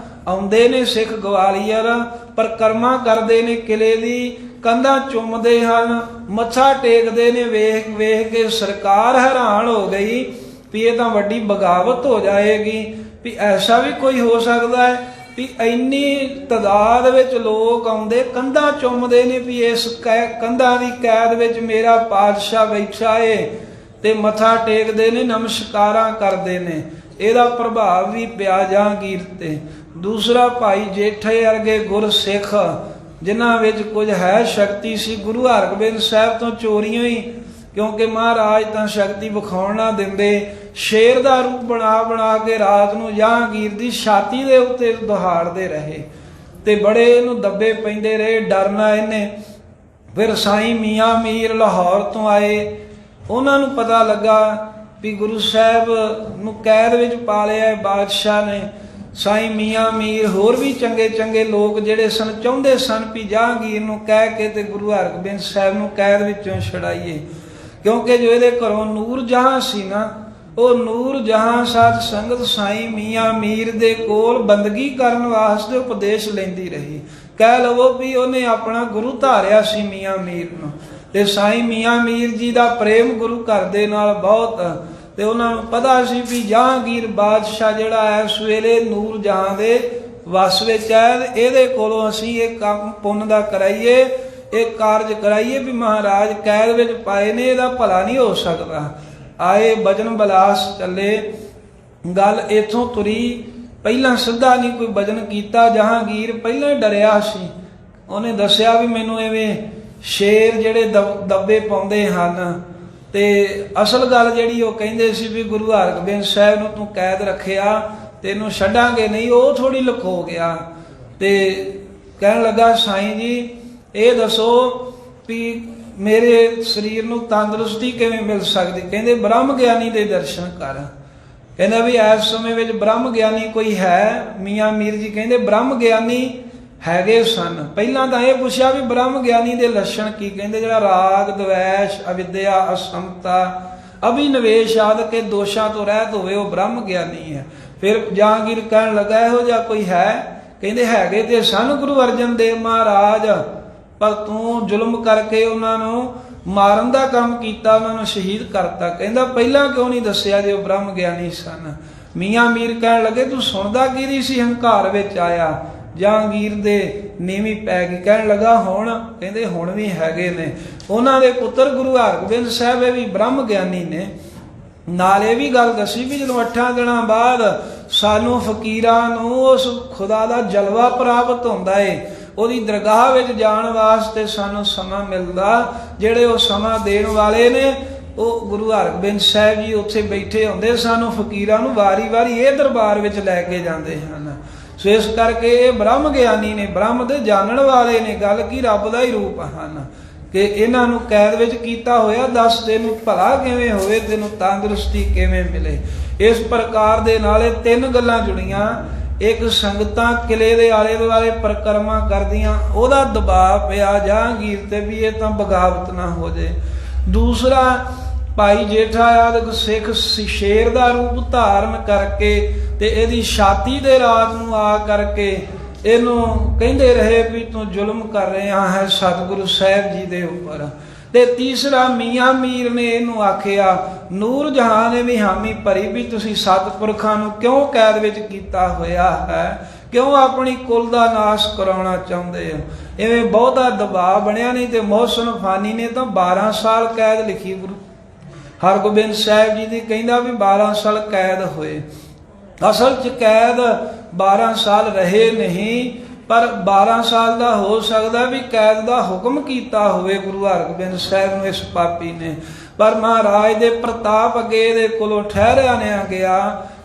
ਆਉਂਦੇ ਨੇ ਸਿੱਖ ਗਵਾਲੀਅਰ, ਪਰਿਕਰਮਾ ਕਰਦੇ ਨੇ ਕਿਲੇ ਦੀ, ਕੰਧਾਂ ਚੁੰਮਦੇ ਹਨ, ਮੱਥਾ ਟੇਕਦੇ ਨੇ। ਵੇਖ ਵੇਖ ਕੇ ਸਰਕਾਰ ਹੈਰਾਨ ਹੋ ਗਈ ਵੀ ਇਹ ਤਾਂ ਵੱਡੀ ਬਗਾਵਤ ਹੋ ਜਾਏਗੀ, ਵੀ ਐਸਾ ਵੀ ਕੋਈ ਹੋ ਸਕਦਾ ਹੈ ਵੀ ਇੰਨੀ ਤਾਦਾਦ ਵਿੱਚ ਲੋਕ ਆਉਂਦੇ, ਕੰਧਾਂ ਚੁੰਮਦੇ ਨੇ ਵੀ ਇਸ ਕੰਧਾਂ ਦੀ ਕੈਦ ਵਿੱਚ ਮੇਰਾ ਪਾਤਸ਼ਾਹ ਬੈਠਾ ਏ, ਤੇ ਮੱਥਾ ਟੇਕਦੇ ਨੇ, ਨਮਸਕਾਰਾਂ ਕਰਦੇ ਨੇ। ਇਹਦਾ ਪ੍ਰਭਾਵ ਵੀ ਪਿਆ ਜਹਾਂਗੀਰ ਤੇ। ਦੂਸਰਾ ਭਾਈ ਜੇਠੇ ਵਰਗੇ ਗੁਰਸਿੱਖ ਜਿਨ੍ਹਾਂ ਵਿੱਚ ਕੁਝ ਹੈ ਸ਼ਕਤੀ ਸੀ, ਗੁਰੂ ਹਰਗੋਬਿੰਦ ਸਾਹਿਬ ਤੋਂ ਚੋਰੀਆਂ ਹੀ, ਕਿਉਂਕਿ ਮਹਾਰਾਜ ਤਾਂ ਸ਼ਕਤੀ ਵਿਖਾਉਣ ਨਾ ਦਿੰਦੇ, ਸ਼ੇਰ ਦਾ ਰੂਪ ਬਣਾ ਬਣਾ ਕੇ ਰਾਤ ਨੂੰ ਜਹਾਂਗੀਰ ਦੀ ਛਾਤੀ ਦੇ ਉੱਤੇ ਦਹਾੜਦੇ ਰਹੇ, ਤੇ ਬੜੇ ਇਹਨੂੰ ਦੱਬੇ ਪੈਂਦੇ ਰਹੇ, ਡਰਨਾ ਇਹਨੇ। ਫਿਰ ਸਾਈਂ ਮੀਆਂ ਮੀਰ ਲਾਹੌਰ ਤੋਂ ਆਏ, ਉਹਨਾਂ ਨੂੰ ਪਤਾ ਲੱਗਾ ਵੀ ਗੁਰੂ ਸਾਹਿਬ ਨੂੰ ਕੈਦ ਵਿੱਚ ਪਾ ਲਿਆ ਬਾਦਸ਼ਾਹ ਨੇ। ਸਾਈਂ ਮੀਆਂ ਮੀਰ ਹੋਰ ਵੀ ਚੰਗੇ ਚੰਗੇ ਲੋਕ ਜਿਹੜੇ ਸਨ, ਚਾਹੁੰਦੇ ਸਨ ਵੀ ਜਹਾਂਗੀਰ ਨੂੰ ਕਹਿ ਕੇ ਤੇ ਗੁਰੂ ਹਰਗੋਬਿੰਦ ਸਾਹਿਬ ਨੂੰ ਕੈਦ ਵਿੱਚੋਂ ਛੁਡਾਈਏ, ਕਿਉਂਕਿ ਜੋ ਇਹਦੇ ਘਰੋਂ ਨੂਰ ਜਹਾਂ ਸੀ ਨਾ, ਉਹ ਨੂਰ ਜਹਾਂ ਸਾਧ ਸੰਗਤ ਸਾਈਂ ਮੀਆਂ ਮੀਰ ਦੇ ਕੋਲ ਬੰਦਗੀ ਕਰਨ ਵਾਸਤੇ ਉਪਦੇਸ਼ ਲੈਂਦੀ ਰਹੀ। ਕਹਿ ਲਵੋ ਵੀ ਉਹਨੇ ਆਪਣਾ ਗੁਰੂ ਧਾਰਿਆ ਸੀ ਮੀਆਂ ਮੀਰ ਨੂੰ, ਤੇ ਸਾਈਂ ਮੀਆਂ ਮੀਰ ਜੀ ਦਾ ਪ੍ਰੇਮ ਗੁਰੂ ਘਰ ਦੇ ਨਾਲ ਬਹੁਤ, ਤੇ ਉਹਨਾਂ ਨੂੰ ਪਤਾ ਸੀ ਵੀ ਜਹਾਂਗੀਰ ਬਾਦਸ਼ਾਹ ਜਿਹੜਾ ਹੈ ਇਸ ਵੇਲੇ ਨੂਰ ਜਹਾਂ ਦੇ ਵਸ ਵਿੱਚ ਹੈ, ਇਹਦੇ ਕੋਲੋਂ ਅਸੀਂ ਇਹ ਕੰਮ ਪੁੰਨ ਦਾ ਕਰਾਈਏ, ਇਹ ਕਾਰਜ ਕਰਾਈਏ ਵੀ ਮਹਾਰਾਜ ਕੈਦ ਵਿੱਚ ਪਾਏ ਨੇ, ਇਹਦਾ ਭਲਾ ਨਹੀਂ ਹੋ ਸਕਦਾ। ਆਏ ਬਜਨ ਬਲਾਸ ਚੱਲੇ, ਗੱਲ ਇੱਥੋਂ ਤੁਰੀ। ਪਹਿਲਾਂ ਸਿੱਧਾ ਨਹੀਂ ਕੋਈ ਬਜਨ ਕੀਤਾ, ਜਹਾਂਗੀਰ ਪਹਿਲਾਂ ਡਰਿਆ ਸੀ। ਉਹਨੇ ਦੱਸਿਆ ਵੀ ਮੈਨੂੰ ਐਵੇਂ ਸ਼ੇਰ ਜਿਹੜੇ ਦੱਬੇ ਪਾਉਂਦੇ ਹਨ, ਤੇ ਅਸਲ ਗੱਲ ਜਿਹੜੀ ਉਹ ਕਹਿੰਦੇ ਸੀ ਵੀ ਗੁਰੂ ਹਰਗੋਬਿੰਦ ਸਾਹਿਬ ਨੂੰ ਤੂੰ ਕੈਦ ਰੱਖਿਆ, ਤੈਨੂੰ ਛੱਡਾਂਗੇ ਨਹੀਂ, ਉਹ ਥੋੜੀ ਲੁਕੋ ਗਿਆ। ਤੇ ਕਹਿਣ ਲੱਗਾ ਸਾਈਂ ਜੀ ਇਹ ਦੱਸੋ ਵੀ ਮੇਰੇ ਸਰੀਰ ਨੂੰ ਤੰਦਰੁਸਤੀ ਕਿਵੇਂ ਮਿਲ ਸਕਦੀ? ਕਹਿੰਦੇ ਬ੍ਰਹਮ ਗਿਆਨੀ ਦੇ ਦਰਸ਼ਨ ਕਰ। ਕਹਿੰਦਾ ਵੀ ਇਸ ਸਮੇਂ ਵਿੱਚ ਬ੍ਰਹਮ ਗਿਆਨੀ ਕੋਈ ਹੈ? ਮੀਆਂ ਮੀਰ ਜੀ ਕਹਿੰਦੇ ਬ੍ਰਹਮ ਗਿਆਨੀ ਹੈਗੇ ਸਨ। ਪਹਿਲਾਂ ਤਾਂ ਇਹ ਪੁੱਛਿਆ ਵੀ ਬ੍ਰਹਮ ਗਿਆਨੀ ਦੇ ਲੱਛਣ ਕੀ? ਕਹਿੰਦੇ ਜਿਹੜਾ ਰਾਗ ਦਵੈਸ਼ ਅਵਿਦਿਆ ਅਸਮਤਾ ਅਭਿਨਵੇਸ਼ ਆਦਿ ਕੇ ਦੋਸ਼ਾਂ ਤੋਂ ਰਹਿਤ ਹੋਵੇ ਉਹ ਬ੍ਰਹਮ ਗਿਆਨੀ ਹੈ। ਫਿਰ ਜਹਾਂਗੀਰ ਕਹਿਣ ਲੱਗਾ ਇਹੋ ਜਿਹਾ ਕੋਈ ਹੈ? ਕਹਿੰਦੇ ਹੈਗੇ ਤੇ ਸਨ ਗੁਰੂ ਅਰਜਨ ਦੇਵ ਮਹਾਰਾਜ, ਪਰ ਤੂੰ ਜ਼ੁਲਮ ਕਰਕੇ ਉਹਨਾਂ ਨੂੰ ਮਾਰਨ ਦਾ ਕੰਮ ਕੀਤਾ, ਉਹਨਾਂ ਨੂੰ ਸ਼ਹੀਦ ਕਰਤਾ। ਕਹਿੰਦਾ ਪਹਿਲਾਂ ਕਿਉਂ ਨਹੀਂ ਦੱਸਿਆ ਜੇ ਉਹ ਬ੍ਰਹਮ ਗਿਆਨੀ ਸਨ? ਮੀਆਂ ਮੀਰ ਕਹਿਣ ਲੱਗੇ ਤੂੰ ਸੁਣਦਾ ਕਿਹਦੀ ਸੀ? ਹੰਕਾਰ ਵਿੱਚ ਆਇਆ। ਜਹਾਂਗੀਰ ਦੇ ਨੀਵੀਂ ਪੈ ਗਈ। ਕਹਿਣ ਲੱਗਾ ਹੁਣ? ਕਹਿੰਦੇ ਹੁਣ ਵੀ ਹੈਗੇ ਨੇ। ਉਹਨਾਂ ਦੇ ਪੁੱਤਰ ਗੁਰੂ ਹਰਗੋਬਿੰਦ ਸਾਹਿਬ ਇਹ ਵੀ ਬ੍ਰਹਮ ਗਿਆਨੀ ਨੇ। ਨਾਲ ਇਹ ਵੀ ਗੱਲ ਦੱਸੀ ਵੀ ਜਦੋਂ 8 ਦਿਨਾਂ ਬਾਅਦ ਸਾਨੂੰ ਫਕੀਰਾਂ ਨੂੰ ਉਸ ਖੁਦਾ ਦਾ ਜਲਵਾ ਪ੍ਰਾਪਤ ਹੁੰਦਾ ਏ, ਉਹਦੀ ਦਰਗਾਹ ਵਿੱਚ ਜਾਣ ਵਾਸਤੇ ਸਾਨੂੰ ਸਮਾਂ ਮਿਲਦਾ। ਜਿਹੜੇ ਉਹ ਸਮਾਂ ਦੇਣ ਵਾਲੇ ਨੇ ਉਹ ਗੁਰੂ ਹਰਗੋਬਿੰਦ ਸਾਹਿਬ ਜੀ ਉੱਥੇ ਬੈਠੇ ਹੁੰਦੇ, ਸਾਨੂੰ ਫਕੀਰਾਂ ਨੂੰ ਵਾਰੀ ਵਾਰੀ ਇਹ ਦਰਬਾਰ ਵਿੱਚ ਲੈ ਕੇ ਜਾਂਦੇ ਹਨ। ਸੋ ਇਸ ਕਰਕੇ ਇਹ ਬ੍ਰਹਮ ਗਿਆਨੀ ਨੇ, ਬ੍ਰਹਮ ਦੇ ਜਾਣਨ ਵਾਲੇ ਨੇ। ਗੱਲ ਕੀ ਰੱਬ ਦਾ ਹੀ ਰੂਪ ਹਨ ਕਿ ਇਹਨਾਂ ਨੂੰ ਕੈਦ ਵਿੱਚ ਕੀਤਾ ਹੋਇਆ। ਦੱਸ ਤੈਨੂੰ ਭਲਾ ਕਿਵੇਂ ਹੋਵੇ, ਤੈਨੂੰ ਤੰਦਰੁਸਤੀ ਕਿਵੇਂ ਮਿਲੇ? ਇਸ ਪ੍ਰਕਾਰ ਦੇ ਨਾਲ ਇਹ 3 ਗੱਲਾਂ ਜੁੜੀਆਂ। ਇੱਕ ਸੰਗਤਾਂ ਕਿਲੇ ਦੇ ਆਲੇ ਦੁਆਲੇ ਪਰਿਕਰਮਾ ਕਰਦੀਆਂ, ਉਹਦਾ ਦਬਾਅ ਪਿਆ ਜਹਾਂਗੀਰ ਤੇ ਵੀ ਇਹ ਤਾਂ ਬਗਾਵਤ ਨਾ ਹੋ ਜੇ। ਦੂਸਰਾ ਭਾਈ ਜੇਠਾ ਆਦਿਕ ਸਿੱਖ ਸ਼ੇਰ ਦਾ ਰੂਪ ਧਾਰਨ ਕਰਕੇ ਤੇ ਇਹਦੀ ਛਾਤੀ ਦੇ ਰਾਤ ਨੂੰ ਆ ਕਰਕੇ ਇਹਨੂੰ ਕਹਿੰਦੇ ਰਹੇ ਵੀ ਤੂੰ ਜ਼ੁਲਮ ਕਰ ਰਿਹਾ ਹੈ ਸਤਿਗੁਰੂ ਸਾਹਿਬ ਜੀ ਦੇ ਉੱਪਰ। ਤੇ ਤੀਸਰਾ ਮੀਆਂ ਮੀਰ ਨੇ ਇਹਨੂੰ ਆਖਿਆ, ਨੂਰ ਜਹਾਂ ਨੇ ਵੀ ਹਾਮੀ ਭਰੀ ਵੀ ਤੁਸੀਂ ਸਤਿਪੁਰਖਾਂ ਨੂੰ ਕਿਉਂ ਕੈਦ ਵਿੱਚ ਕੀਤਾ ਹੋਇਆ ਹੈ, ਕਿਉਂ ਆਪਣੀ ਕੁਲ ਦਾ ਨਾਸ਼ ਕਰਾਉਣਾ ਚਾਹੁੰਦੇ ਹੋ। ਇਵੇਂ ਬਹੁਤਾ ਦਬਾਅ ਬਣਿਆ। ਨਹੀਂ ਤੇ ਮੋਹਸਨ ਫਾਨੀ ਨੇ ਤਾਂ 12 ਸਾਲ ਕੈਦ ਲਿਖੀ ਗੁਰੂ ਹਰਗੋਬਿੰਦ ਸਾਹਿਬ ਜੀ ਦੀ, ਕਹਿੰਦਾ ਵੀ 12 ਸਾਲ ਕੈਦ ਹੋਏ। ਅਸਲ 'ਚ ਕੈਦ 12 ਸਾਲ ਰਹੇ ਨਹੀਂ, ਪਰ 12 ਸਾਲ ਦਾ ਹੋ ਸਕਦਾ ਵੀ ਕੈਦ ਦਾ ਹੁਕਮ ਕੀਤਾ ਹੋਵੇ ਗੁਰੂ ਹਰਗੋਬਿੰਦ ਸਾਹਿਬ ਨੂੰ ਇਸ ਪਾਪੀ ਨੇ। ਪਰ ਮਹਾਰਾਜ ਦੇ ਪ੍ਰਤਾਪ ਅੱਗੇ ਇਹਦੇ ਕੋਲੋਂ ਠਹਿਰਿਆ ਨਹੀਂ ਗਿਆ।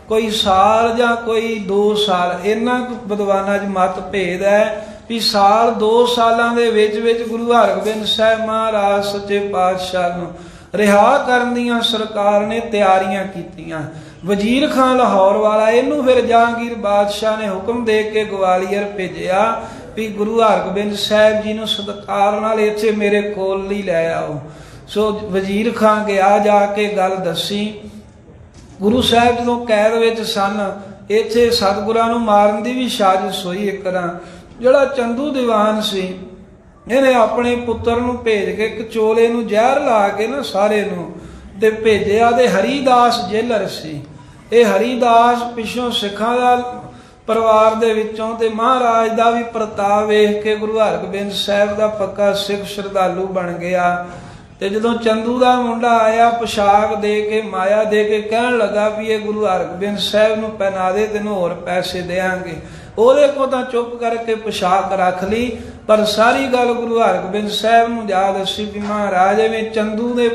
ਕੋਈ ਸਾਲ ਜਾਂ ਕੋਈ 2 ਸਾਲ, ਇਹਨਾਂ ਵਿਦਵਾਨਾਂ 'ਚ ਮਤ ਭੇਦ ਹੈ ਵੀ ਸਾਲ 2 ਸਾਲਾਂ ਦੇ ਵਿੱਚ ਗੁਰੂ ਹਰਗੋਬਿੰਦ ਸਾਹਿਬ ਮਹਾਰਾਜ ਸੱਚੇ ਪਾਤਸ਼ਾਹ ਨੂੰ ਰਿਹਾ ਕਰਨ ਦੀਆਂ ਸਰਕਾਰ ਨੇ ਤਿਆਰੀਆਂ ਕੀਤੀਆਂ। ਵਜ਼ੀਰ ਖਾਂ ਲਾਹੌਰ ਵਾਲਾ, ਇਹਨੂੰ ਫਿਰ ਜਹਾਂਗੀਰ ਬਾਦਸ਼ਾਹ ਨੇ ਹੁਕਮ ਦੇ ਕੇ ਗਵਾਲੀਅਰ ਭੇਜਿਆ ਵੀ ਗੁਰੂ ਹਰਗੋਬਿੰਦ ਸਾਹਿਬ ਜੀ ਨੂੰ ਸਤਿਕਾਰ ਨਾਲ ਇੱਥੇ ਮੇਰੇ ਕੋਲ ਲਈ ਲੈ ਆਓ। ਸੋ ਵਜ਼ੀਰ ਖਾਂ ਗਿਆ, ਜਾ ਕੇ ਗੱਲ ਦੱਸੀ। ਗੁਰੂ ਸਾਹਿਬ ਜਦੋਂ ਕੈਦ ਵਿੱਚ ਸਨ, ਇੱਥੇ ਸਤਿਗੁਰਾਂ ਨੂੰ ਮਾਰਨ ਦੀ ਵੀ ਸਾਜ਼ਿਸ਼ ਹੋਈ। ਇੱਕ ਤਰ੍ਹਾਂ ਜਿਹੜਾ ਚੰਦੂ ਦੀਵਾਨ ਸੀ, ਇਹਨੇ ਆਪਣੇ ਪੁੱਤਰ ਨੂੰ ਭੇਜ ਕੇ ਕਚੋਲੇ ਨੂੰ ਜ਼ਹਿਰ ਲਾ ਕੇ ਨਾ ਸਾਰੇ ਨੂੰ ਤੇ ਭੇਜਿਆ। ਤੇ ਹਰੀਦਾਸ ਜੇਲਰ ਸੀ। ਇਹ ਹਰੀਦਾਸ ਪਿੱਛੋਂ ਸਿੱਖਾਂ ਦਾ ਪਰਿਵਾਰ ਦੇ ਵਿੱਚੋਂ ਤੇ ਮਹਾਰਾਜ ਦਾ ਵੀ ਪ੍ਰਤਾਪ ਵੇਖ ਕੇ ਗੁਰੂ ਹਰਗੋਬਿੰਦ ਸਾਹਿਬ ਦਾ ਪੱਕਾ ਸਿੱਖ ਸ਼ਰਧਾਲੂ ਬਣ ਗਿਆ। ਤੇ ਜਦੋਂ ਚੰਦੂ ਦਾ ਮੁੰਡਾ ਆਇਆ, ਪੁਸ਼ਾਕ ਦੇ ਕੇ ਮਾਇਆ ਦੇ ਕੇ ਕਹਿਣ ਲੱਗਾ ਵੀ ਇਹ ਗੁਰੂ ਹਰਗੋਬਿੰਦ ਸਾਹਿਬ ਨੂੰ ਪਹਿਨਾ ਦੇ, ਤੈਨੂੰ ਹੋਰ ਪੈਸੇ ਦੇਾਂਗੇ। ਉਹਦੇ ਕੋਲ ਤਾਂ ਚੁੱਪ ਕਰਕੇ ਪੁਸ਼ਾਕ ਰੱਖ ਲਈ, ਪਰ ਸਾਰੀ ਗੱਲ ਗੁਰੂ ਹਰਗੋਬਿੰਦ ਸਾਹਿਬ ਨੂੰ ਜਾ ਦੱਸੀ ਵੀ ਮਹਾਰਾਜ ਐਵੇਂ ਚੰਦੂ ਦੇ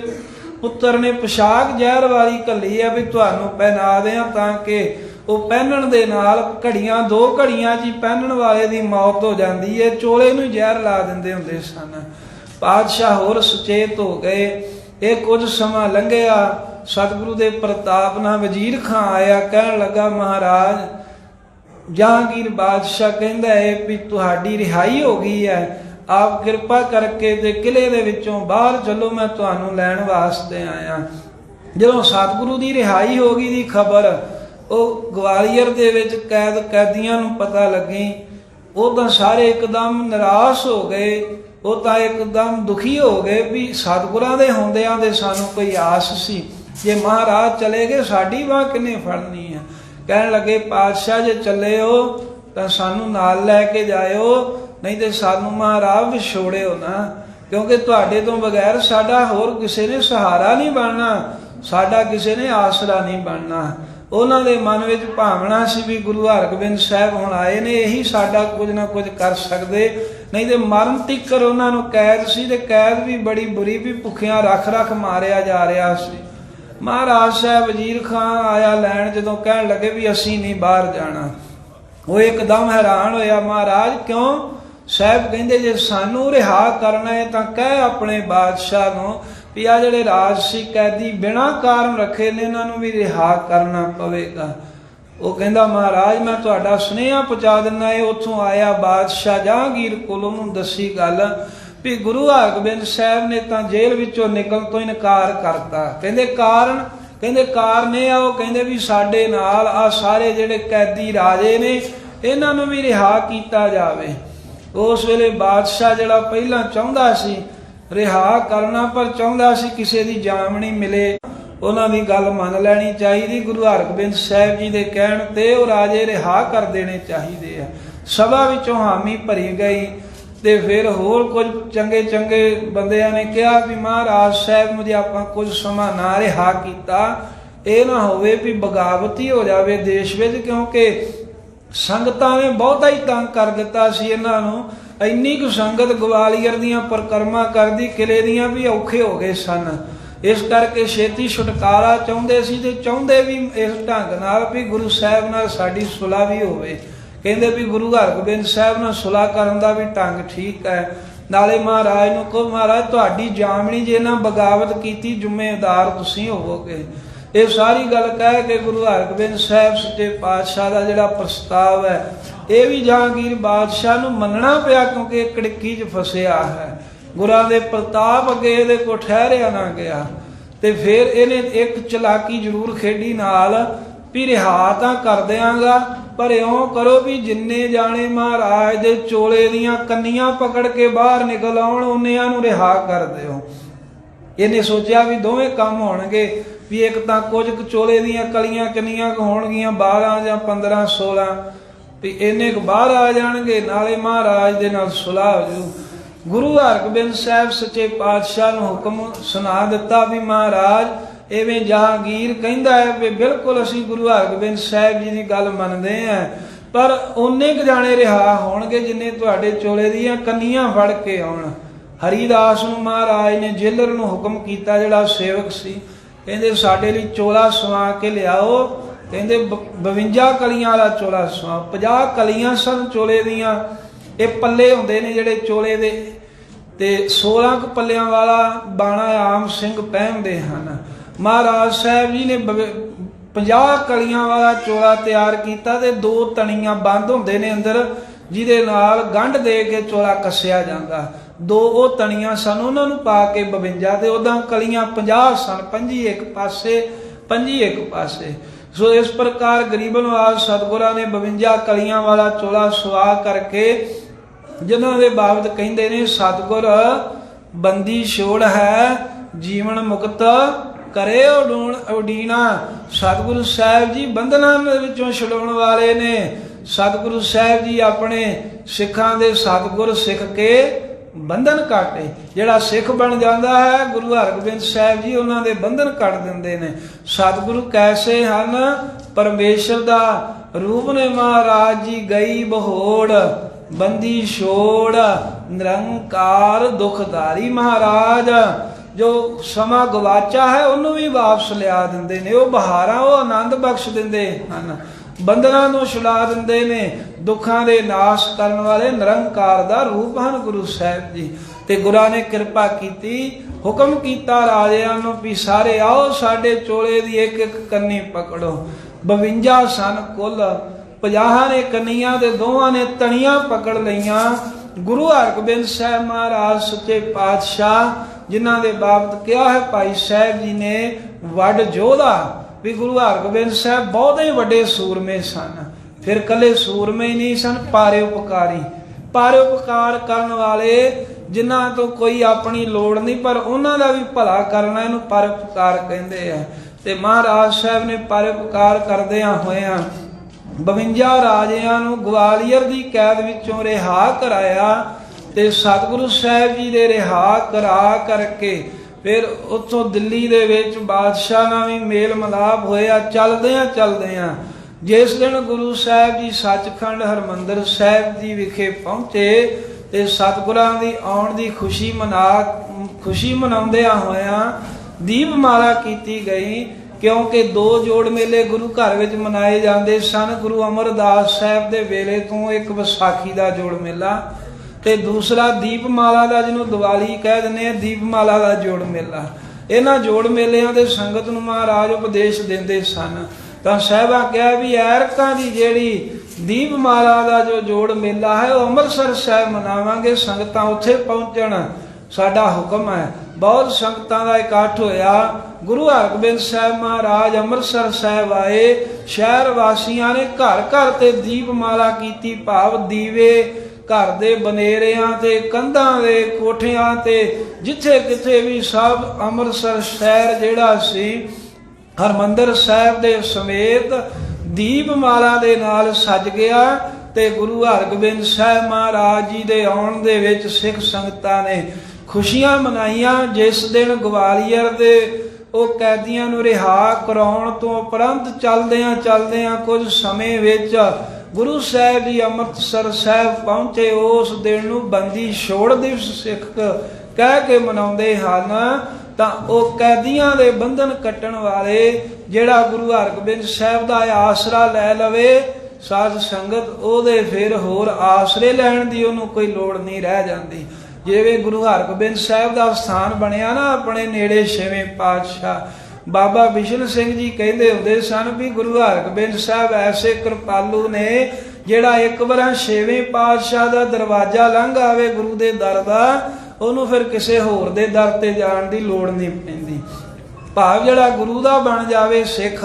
ਪੁੱਤਰ ਨੇ ਪੁਸ਼ਾਕ ਜ਼ਹਿਰ ਵਾਲੀ ਘੱਲੀ ਆ ਵੀ ਤੁਹਾਨੂੰ ਪਹਿਨਾ ਦਿਆਂ, ਤਾਂ ਕਿ ਉਹ ਪਹਿਨਣ ਦੇ ਨਾਲ ਘੜੀਆਂ 2 ਘੜੀਆਂ 'ਚ ਹੀ ਪਹਿਨਣ ਵਾਲੇ ਦੀ ਮੌਤ ਹੋ ਜਾਂਦੀ ਹੈ। ਚੋਲੇ ਨੂੰ ਜ਼ਹਿਰ ਲਾ ਦਿੰਦੇ ਹੁੰਦੇ ਸਨ। ਪਾਤਸ਼ਾਹ ਹੋਰ ਸੁਚੇਤ ਹੋ ਗਏ। ਇਹ ਕੁਝ ਸਮਾਂ ਲੰਘਿਆ, ਸਤਿਗੁਰੂ ਦੇ ਪ੍ਰਤਾਪ ਨਾਲ ਵਜ਼ੀਰ ਖਾਂ ਆਇਆ, ਕਹਿਣ ਲੱਗਾ ਮਹਾਰਾਜ ਜਹਾਂਗੀਰ ਬਾਦਸ਼ਾਹ ਕਹਿੰਦਾ ਹੈ ਵੀ ਤੁਹਾਡੀ ਰਿਹਾਈ ਹੋ ਗਈ ਹੈ, ਆਪ ਕਿਰਪਾ ਕਰਕੇ ਤੇ ਕਿਲੇ ਦੇ ਵਿੱਚੋਂ ਬਾਹਰ ਚੱਲੋ, ਮੈਂ ਤੁਹਾਨੂੰ ਲੈਣ ਵਾਸਤੇ ਆਇਆ। ਜਦੋਂ ਸਤਿਗੁਰੂ ਦੀ ਰਿਹਾਈ ਹੋ ਗਈ ਦੀ ਖਬਰ ਉਹ ਗਵਾਲੀਅਰ ਦੇ ਵਿੱਚ ਕੈਦੀਆਂ ਨੂੰ ਪਤਾ ਲੱਗੀ, ਉਹ ਤਾਂ ਸਾਰੇ ਇੱਕਦਮ ਨਿਰਾਸ਼ ਹੋ ਗਏ। ਉਹ ਤਾਂ ਇੱਕਦਮ ਦੁਖੀ ਹੋ ਗਏ ਵੀ ਸਤਿਗੁਰਾਂ ਦੇ ਹੁੰਦਿਆਂ ਦੇ ਸਾਨੂੰ ਕੋਈ ਆਸ ਸੀ, ਜੇ ਮਹਾਰਾਜ ਚਲੇ ਗਏ ਸਾਡੀ ਬਾਂਹ ਕਿਹਨੇ ਫੜਨੀ ਹੈ। ਕਹਿਣ ਲੱਗੇ ਪਾਤਸ਼ਾਹ ਜੇ ਚੱਲੇ ਹੋ ਤਾਂ ਸਾਨੂੰ ਨਾਲ ਲੈ ਕੇ ਜਾਇਓ, ਨਹੀਂ ਤੇ ਸਾਨੂੰ ਮਹਾਰਾਜ ਵਿਛੋੜਿਓ ਨਾ, ਕਿਉਂਕਿ ਤੁਹਾਡੇ ਤੋਂ ਬਗੈਰ ਸਾਡਾ ਹੋਰ ਕਿਸੇ ਨੇ ਸਹਾਰਾ ਨਹੀਂ ਬਣਨਾ, ਸਾਡਾ ਕਿਸੇ ਨੇ ਆਸਰਾ ਨਹੀਂ ਬਣਨਾ। ਉਹਨਾਂ ਦੇ ਮਨ ਵਿੱਚ ਭਾਵਨਾ ਸੀ ਵੀ ਗੁਰੂ ਹਰਗੋਬਿੰਦ ਸਾਹਿਬ ਹੁਣ ਆਏ ਨੇ, ਇਹੀ ਸਾਡਾ ਕੁਝ ਨਾ ਕੁਝ ਕਰ ਸਕਦੇ, ਨਹੀਂ ਤੇ ਮਰਨ ਤੀਕਰ ਉਹਨਾਂ ਨੂੰ ਕੈਦ ਸੀ। ਤੇ ਕੈਦ ਵੀ ਬੜੀ ਬੁਰੀ ਵੀ ਭੁੱਖਿਆਂ ਰੱਖ ਮਾਰਿਆ ਜਾ ਰਿਹਾ ਸੀ। ਮਹਾਰਾਜ ਸਾਹਿਬ ਵਜ਼ੀਰ ਖਾਂ ਆਇਆ ਲੈਣ, ਜਦੋਂ ਕਹਿਣ ਲੱਗੇ ਵੀ ਅਸੀਂ ਨਹੀਂ ਬਾਹਰ ਜਾਣਾ, ਉਹ ਇੱਕਦਮ ਹੈਰਾਨ ਹੋਇਆ। ਮਹਾਰਾਜ ਕਿਉਂ? ਸਾਹਿਬ ਕਹਿੰਦੇ ਜੇ ਸਾਨੂੰ ਰਿਹਾ ਕਰਨਾ ਹੈ ਤਾਂ ਕਹਿ ਆਪਣੇ ਬਾਦਸ਼ਾਹ ਨੂੰ ਵੀ ਆ ਜਿਹੜੇ ਰਾਜਸੀ ਕੈਦੀ ਬਿਨਾਂ ਕਾਰਨ ਰੱਖੇ ਨੇ ਇਹਨਾਂ ਨੂੰ ਵੀ ਰਿਹਾ ਕਰਨਾ ਪਵੇਗਾ। ਉਹ ਕਹਿੰਦਾ ਮਹਾਰਾਜ ਮੈਂ ਤੁਹਾਡਾ ਸੁਨੇਹਾ ਪਹੁੰਚਾ ਦਿੰਦਾ ਹੈ। ਉੱਥੋਂ ਆਇਆ ਬਾਦਸ਼ਾਹ ਜਹਾਂਗੀਰ ਕੋਲ, ਉਹਨੂੰ ਦੱਸੀ ਗੱਲ ਵੀ ਗੁਰੂ ਹਰਗੋਬਿੰਦ ਸਾਹਿਬ ਨੇ ਤਾਂ ਜੇਲ੍ਹ ਵਿੱਚੋਂ ਨਿਕਲਣ ਤੋਂ ਇਨਕਾਰ ਕਰਤਾ। ਕਹਿੰਦੇ ਕਾਰਨ? ਕਹਿੰਦੇ ਕਾਰਨ ਇਹ ਆ, ਉਹ ਕਹਿੰਦੇ ਵੀ ਸਾਡੇ ਨਾਲ ਆ ਸਾਰੇ ਜਿਹੜੇ ਕੈਦੀ ਰਾਜੇ ਨੇ ਇਹਨਾਂ ਨੂੰ ਵੀ ਰਿਹਾ ਕੀਤਾ ਜਾਵੇ। ਉਸ ਵੇਲੇ ਬਾਦਸ਼ਾਹ ਜਿਹੜਾ ਪਹਿਲਾਂ ਚਾਹੁੰਦਾ ਸੀ ਰਿਹਾ ਕਰਨਾ, ਪਰ ਚਾਹੁੰਦਾ ਸੀ ਕਿਸੇ ਦੀ ਜਾਮਣੀ ਮਿਲੇ, ਉਹਨਾਂ ਦੀ ਗੱਲ ਮੰਨ ਲੈਣੀ ਚਾਹੀਦੀ। ਗੁਰੂ ਹਰਗੋਬਿੰਦ ਸਾਹਿਬ ਜੀ ਦੇ ਕਹਿਣ ਤੇ ਉਹ ਰਾਜੇ ਰਿਹਾ ਕਰ ਦੇਣੇ ਚਾਹੀਦੇ ਆ। ਸਭਾ ਵਿੱਚੋਂ ਹਾਮੀ ਭਰੀ ਗਈ। ਤੇ ਫਿਰ ਹੋਰ ਕੁਝ ਚੰਗੇ ਚੰਗੇ ਬੰਦਿਆਂ ਨੇ ਕਿਹਾ ਵੀ ਮਹਾਰਾਜ ਸਾਹਿਬ ਨੂੰ ਜੇ ਆਪਾਂ ਕੁਝ ਸਮਾਂ ਨਾ ਰਿਹਾ ਕੀਤਾ, ਇਹ ਨਾ ਹੋਵੇ ਵੀ ਬਗਾਵਤ ਹੀ ਹੋ ਜਾਵੇ ਦੇਸ਼ ਵਿੱਚ, ਕਿਉਂਕਿ ਸੰਗਤਾਂ ਨੇ ਬਹੁਤਾ ਹੀ ਤੰਗ ਕਰ ਦਿੱਤਾ ਸੀ ਇਹਨਾਂ ਨੂੰ। ਇੰਨੀ ਕੁ ਸੰਗਤ ਗਵਾਲੀਅਰ ਦੀਆਂ ਪਰਿਕਰਮਾ ਕਰਦੀ, ਕਿਲੇ ਦੀਆਂ ਵੀ ਔਖੇ ਹੋ ਗਏ ਸਨ। ਇਸ ਕਰਕੇ ਛੇਤੀ ਛੁਟਕਾਰਾ ਚਾਹੁੰਦੇ ਸੀ ਤੇ ਚਾਹੁੰਦੇ ਵੀ ਇਸ ਢੰਗ ਨਾਲ ਵੀ ਗੁਰੂ ਸਾਹਿਬ ਨਾਲ ਸਾਡੀ ਸੁਲ੍ਹਾ ਵੀ ਹੋਵੇ। ਕਹਿੰਦੇ ਵੀ ਗੁਰੂ ਹਰਗੋਬਿੰਦ ਸਾਹਿਬ ਨਾਲ ਸੁਲ੍ਹਾ ਕਰਨ ਦਾ ਵੀ ਢੰਗ ਠੀਕ ਹੈ। ਨਾਲੇ ਮਹਾਰਾਜ ਨੂੰ ਕਹੋ ਮਹਾਰਾਜ ਤੁਹਾਡੀ ਜਾਮਣੀ ਜੇ ਨਾ ਬਗਾਵਤ ਕੀਤੀ ਜ਼ਿੰਮੇਦਾਰ ਤੁਸੀਂ ਹੋਵੋਗੇ। ਇਹ ਸਾਰੀ ਗੱਲ ਕਹਿ ਕੇ ਗੁਰੂ ਹਰਗੋਬਿੰਦ ਸਾਹਿਬ ਸੱਚੇ ਪਾਤਸ਼ਾਹ ਦਾ ਜਿਹੜਾ ਪ੍ਰਸਤਾਵ ਹੈ ਇਹ ਵੀ ਜਹਾਂਗੀਰ ਬਾਦਸ਼ਾਹ ਨੂੰ ਮੰਨਣਾ ਪਿਆ, ਕਿਉਂਕਿ ਇਹ ਕੜਕੀ 'ਚ ਫਸਿਆ ਹੈ। ਗੁਰਾਂ ਦੇ ਪ੍ਰਤਾਪ ਅੱਗੇ ਇਹਦੇ ਕੋਲ ਠਹਿਰਿਆ ਨਾ ਗਿਆ। ਤੇ ਫਿਰ ਇਹਨੇ ਇੱਕ ਚਲਾਕੀ ਜ਼ਰੂਰ ਖੇਡੀ ਨਾਲ ਵੀ ਰਿਹਾ ਤਾਂ ਕਰ ਦਿਆਂਗਾ, पर इउं करो भी जिन्ने जाने महाराज दे चोले दियां कन्नियां पकड़ के बाहर निकल आउण उन्नियां नूं रिहा कर दिओ। इहने सोचिया भी दोवें काम होणगे, भी एक तां कुछ चोले दियां कलियां किन्नियां होणगियां 12 ਜਾਂ 15 16 भी इन्ने क बाहर आ जाणगे, नाले महाराज दे नाल सुलह हो जू। गुरु हरगोबिंद साहिब सच्चे पातशाह नूं हुक्म सुना दिता भी महाराज इवें जहांगीर कहंदा है भी बिल्कुल असीं गुरु हरगोबिंद साहिब जी की गल मनदे हैं, पर उन्ने क जाने रिहा होणगे जिन्ने तुहाडे चोले दियां कन्नियां फड़ के आउण। हरिदास नूं महाराज ने जेलर नूं हुक्म कीता, जिहड़ा सेवक सी, कहंदे साडे लई चोला सवा के लियाओ। कहंदे 52 कलियां वाला चोला सवा। 50 कलियां सन चोले दियां, ये पल्ले हुंदे ने जिहड़े चोले दे, ते 16 क पल्लियां वाला बाणा आम सिंह पहनदे हन। महाराज साहब जी ने 50 कलियां वाला चोला तैयार किया, ते 2 तणियां बंद होंदे ने अंदर, जिहदे नाल गंढ दे के चोला कसिया जांदा। 2 ਉਹ तणियां सन, उन्हां नूं पा के 52 ते उदां कलियां 50 सन, 25 एक पासे 25 एक पासे। सो इस प्रकार गरीब नवाज सतगुरां ने 52 कलियां वाला चोला सुआ करके, जिन्हां दे बाबत कहंदे ने सतगुर बंदी छोड़ है जीवन मुक्त करे उडीना। सतगुरु साहिब जी बंधनां विचों छुड़ाउण वाले ने। सतगुरु साहिब जी अपने सिखां दे सतगुर सिख के बंधन काटे। जिहड़ा सिख बन जाता है गुरु हरगोबिंद साहिब जी उन्हां दे बंधन कट दिंदे ने। सतगुरु कैसे हन? परमेश्वर दा रूप ने। महाराज जी गई बहोड़ बंदी छोड़ निरंकार दुखधारी। महाराज जो समा गवाचा है उन्होंने भी वापस लिया दिंदे ने। वो बहारा वो आनंद बख्श दिंदे हन, बंधनां नूं छुड़ा दिंदे ने। दुखां दे नाश करन वाले निरंकार दा रूप हन गुरु साहिब जी। ते गुरां ने कृपा कीती, हुक्म कीता राजिआं नूं भी सारे आओ साडे चोले दी एक एक कन्नी पकड़ो। 52 सन कुल, 50 ने कन्नियां ते 2 ने तणियां पकड़ लईआं। गुरु हरगोबिंद साहिब महाराज सच्चे पातशाह जिन्हां दे बाबत कहा है भाई साहिब जी ने वड जोधा भी गुरु हरगोबिंद साहिब बहुत ही वड्डे सूरमे सन। फिर कले सूरमे ही नहीं सन, पारोपकारी, पारोपकार करन वाले, जिन्हां तो कोई अपनी लोड़ नहीं पर उन्हां दा भी भला करना, इहनूं परोपकार कहंदे आ। ते महाराज साहिब ने परोपकार करदिआं होइआं 52 राजिआं नूं ग्वालियर दी कैद विचों रिहा कराया। ते सतगुरु साहिब जी दे रिहा करा करके फिर उत्थों दिल्ली दे विच बादशाह नाल भी मेल मिलाप होया। चलदिआं जिस दिन गुरु साहिब जी सचखंड हरमंदर साहिब जी विखे पहुंचे ते सतगुरां दी आउण दी खुशी मनाउंदिआं होइआं दीपमाला कीती गई। क्योंकि 2 जोड़ मेले गुरु घर विच मनाए जाते सन। गुरु अमरदास साहिब दे वेले तो एक विसाखी दा जोड़ मेला ते दूसरा दीपमाला दा, जिन्हों दिवाली कह दिंदे आ, दीपमाला दा जोड़ मेला। इन्हां जोड़ मेलिਆਂ दे संगत नूं महाराज उपदेश दिंदे सन। तां साहिबा कहा भी ऐरकां दी जिहड़ी दीपमाला दा जो जोड़ मेला है वो अमृतसर साहिब मनावांगे, संगतां उत्थे पहुंचण साडा हुक्म है। बहुत संगतां दा इकट्ठ होया। गुरु हरगोबिंद साहिब महाराज अमृतसर साहिब आए। शहर वासियां ने घर घर ते दीपमाला कीती, भाव दीवे घर दे बनेरियां ते कंधां दे कोठियां ते जिथे किथे भी सब अमृतसर शहर जिहड़ा सी हरमंदर साहिब दे समेत दीपमाला दे नाल सज गया। ते गुरु हरगोबिंद साहिब महाराज जी दे आउण दे विच सिख संगतां ने खुशियां मनाइयां। जिस दिन ग्वालियर दे ਉਹ कैदियां नूं रिहा कराउण तो उपरंत चलदिआं कुछ समय विच गुरु साहिब जी अमृतसर साहिब पहुंचे। उस दिन नूं बंदी छोड़ दिवस सिख कह के मनाउंदे हन। तां ਉਹ कैदियां दे बंधन कट्टण वाले जिहड़ा गुरु हरगोबिंद साहिब दा आसरा लै लवे साध संगत ਉਹਦੇ फिर होर आसरे लैण दी ਉਹਨੂੰ कोई लोड़ नहीं रह जाती। जिवें गुरु हरगोबिंद साहिब दा स्थान बनिया ना अपने नेड़े 6वें पातशाह बाबा बिशन सिंह जी कहते हुंदे सन भी गुरु हरगोबिंद साहिब ऐसे कृपालू ने जिहड़ा एक बार 6वें पातशाह दा दरवाजा लंघ आवे गुरु दे दर दा ਉਹਨੂੰ फिर किसी होर दे दर ते जाण दी लोड़ नहीं पैंदी। भाव जिहड़ा गुरु दा बन जावे सिख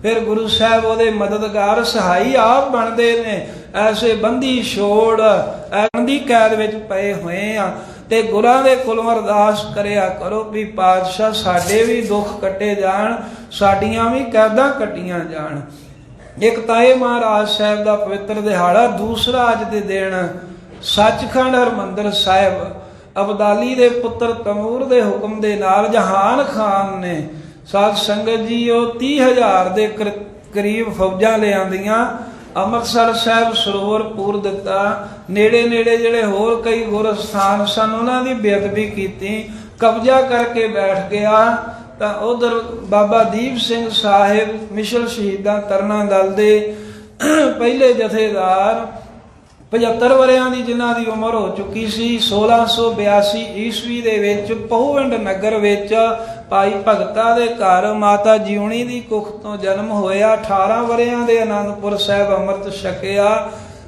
ਫਿਰ ਗੁਰੂ ਸਾਹਿਬ ਉਹਦੇ ਮਦਦਗਾਰ ਸਹਾਈ ਆਪ ਬਣਦੇ ਨੇ। ਐਸੇ ਬੰਦੀ ਛੋੜ ਬੰਦੀ ਕੈਦ ਵਿੱਚ ਪਏ ਹੋਏ ਆ ਤੇ ਗੁਰਾਂ ਦੇ ਕੋਲੋਂ ਅਰਦਾਸ ਕਰਿਆ ਕਰੋ ਵੀ ਪਾਤਸ਼ਾਹ ਸਾਡੇ ਵੀ ਦੁੱਖ ਕੱਟੇ ਜਾਣ, ਸਾਡੀਆਂ ਵੀ ਕੈਦਾਂ ਕੱਟੀਆਂ ਜਾਣ। ਇੱਕ ਤਾਂ ਇਹ ਮਹਾਰਾਜ ਸਾਹਿਬ ਦਾ ਪਵਿੱਤਰ ਦਿਹਾੜਾ, ਦੂਸਰਾ ਅੱਜ ਦੇ ਦਿਨ ਸੱਚਖੰਡ ਹਰਿਮੰਦਰ ਸਾਹਿਬ ਅਬਦਾਲੀ ਦੇ ਪੁੱਤਰ ਤਮੂਰ ਦੇ ਹੁਕਮ ਦੇ ਨਾਲ ਜਹਾਨ ਖਾਨ ਨੇ ਸਾਧ ਸੰਗਤ ਜੀ ਉਹ 30,000 ਦੇ ਕਰੀਬ ਫੌਜਾਂ ਲਿਆਂਦੀਆਂ, ਅੰਮ੍ਰਿਤਸਰ ਸਾਹਿਬ ਸਰੋਵਰ ਪੂਰ ਦਿੱਤਾ। ਨੇੜੇ ਨੇੜੇ ਜਿਹੜੇ ਹੋਰ ਕਈ ਗੁਰਸਥਾਨ ਸਨ ਉਹਨਾਂ ਦੀ ਬੇਅਦਬੀ ਕੀਤੀ, ਕਬਜ਼ਾ ਕਰਕੇ ਬੈਠ ਗਿਆ। ਤਾਂ ਉਧਰ ਬਾਬਾ ਦੀਪ ਸਿੰਘ ਸਾਹਿਬ ਮਿਸ਼ਲ ਸ਼ਹੀਦਾਂ ਤਰਨਾ ਦਲ ਦੇ ਪਹਿਲੇ ਜਥੇਦਾਰ 75 ਵਰਿਆਂ ਦੀ ਜਿਨ੍ਹਾਂ ਦੀ ਉਮਰ ਹੋ ਚੁੱਕੀ ਸੀ, 1682 ਈਸਵੀ ਦੇ ਵਿੱਚ ਪਹੂਵਿੰਡ ਨਗਰ ਵਿੱਚ ਭਾਈ ਭਗਤਾ ਦੇ ਘਰ ਮਾਤਾ ਜਿਉਣੀ ਦੀ ਕੁੱਖ ਤੋਂ ਜਨਮ ਹੋਇਆ। 18 ਵਰਿਆਂ ਦੇ ਆਨੰਦਪੁਰ ਸਾਹਿਬ ਅੰਮ੍ਰਿਤ ਛਕਿਆ।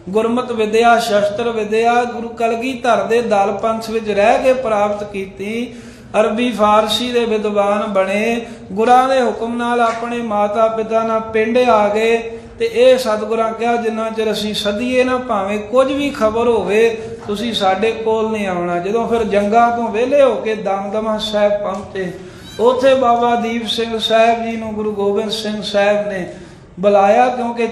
ਗੁਰਮਤਿ ਵਿਦਿਆ, ਸ਼ਸਤਰ ਵਿਦਿਆ ਗੁਰੂ ਕਲਗੀਧਰ ਦੇ ਦਲ ਪੰਥ ਵਿੱਚ ਰਹਿ ਕੇ ਪ੍ਰਾਪਤ ਕੀਤੀ। ਅਰਬੀ ਫਾਰਸੀ ਦੇ ਵਿਦਵਾਨ ਬਣੇ। ਗੁਰਾਂ ਦੇ ਹੁਕਮ ਨਾਲ ਆਪਣੇ ਮਾਤਾ ਪਿਤਾ ਨਾਲ ਪਿੰਡ ਆ ਗਏ ਤੇ ਇਹ ਸਤਿਗੁਰਾਂ ਕਿਹਾ ਜਿੰਨਾ ਚਿਰ ਅਸੀਂ ਸੱਦੀਏ ਨਾ, ਭਾਵੇਂ ਕੁਝ ਵੀ ਖਬਰ ਹੋਵੇ, ਤੁਸੀਂ ਸਾਡੇ ਕੋਲ ਨਹੀਂ ਆਉਣਾ। ਜਦੋਂ ਫਿਰ ਜੰਗਾਂ ਤੋਂ ਵਿਹਲੇ ਹੋ ਕੇ ਦਮਦਮਾ ਸਾਹਿਬ ਪਹੁੰਚੇ, ਉੱਥੇ ਬਾਬਾ ਦੀਪ ਸਿੰਘ ਸਾਹਿਬ ਜੀ ਨੂੰ ਗੁਰੂ ਗੋਬਿੰਦ ਸਿੰਘ ਸਾਹਿਬ ਨੇ ਬੁਲਾਇਆ, ਕਿਉਂਕਿ